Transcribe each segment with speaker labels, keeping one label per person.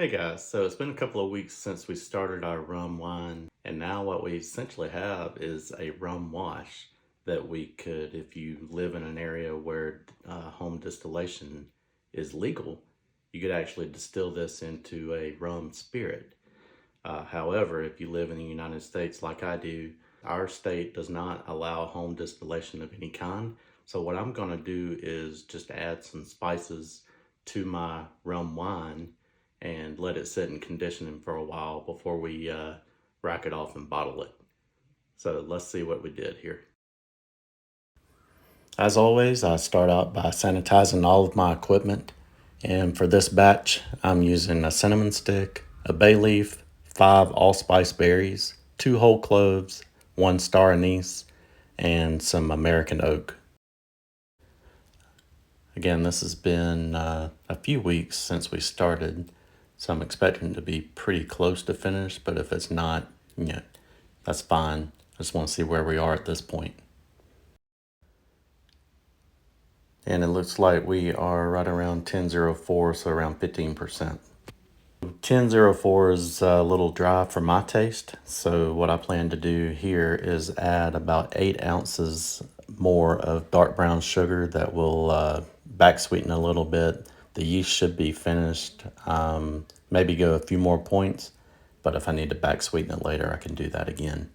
Speaker 1: Hey guys, so it's been a couple of weeks since we started our rum wine, and now what we essentially have is a rum wash that we could, if you live in an area where home distillation is legal, you could actually distill this into a rum spirit. However, if you live in the United States like I do, our state does not allow home distillation of any kind. So what I'm gonna do is just add some spices to my rum wine and let it sit in conditioning for a while before we rack it off and bottle it. So let's see what we did here. As always, I start out by sanitizing all of my equipment. And for this batch, I'm using a cinnamon stick, a bay leaf, 5 allspice berries, 2 whole cloves, 1 star anise, and some American oak. Again, this has been a few weeks since we started, so I'm expecting to be pretty close to finished, but if it's not, that's fine. I just want to see where we are at this point. And it looks like we are right around 1004, so around 15%. 1004 is a little dry for my taste, so what I plan to do here is add about 8 ounces more of dark brown sugar that will back sweeten a little bit. The yeast should be finished, maybe go a few more points, but if I need to back sweeten it later, I can do that again.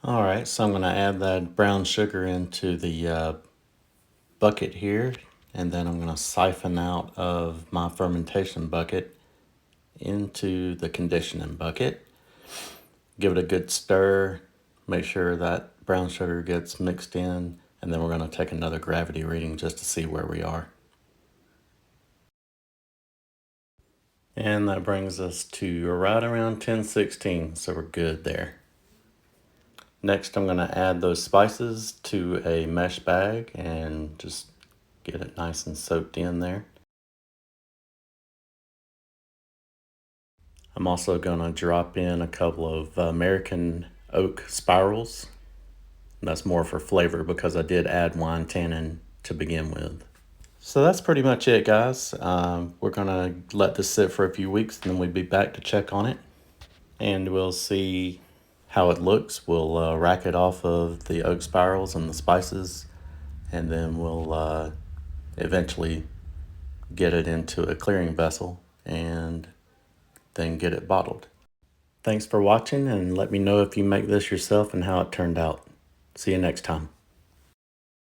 Speaker 1: All right, so I'm going to add that brown sugar into the bucket here, and then I'm going to siphon out of my fermentation bucket into the conditioning bucket. Give it a good stir, make sure that brown sugar gets mixed in, and then we're going to take another gravity reading just to see where we are. And that brings us to right around 1016, so we're good there. Next, I'm going to add those spices to a mesh bag and just get it nice and soaked in there. I'm also going to drop in a couple of American oak spirals. That's more for flavor because I did add wine tannin to begin with. So that's pretty much it, guys. We're going to let this sit for a few weeks and then we'll be back to check on it. And we'll see how it looks. We'll rack it off of the oak spirals and the spices, and then we'll eventually get it into a clearing vessel and then get it bottled. Thanks for watching, and let me know if you make this yourself and how it turned out. See you next time.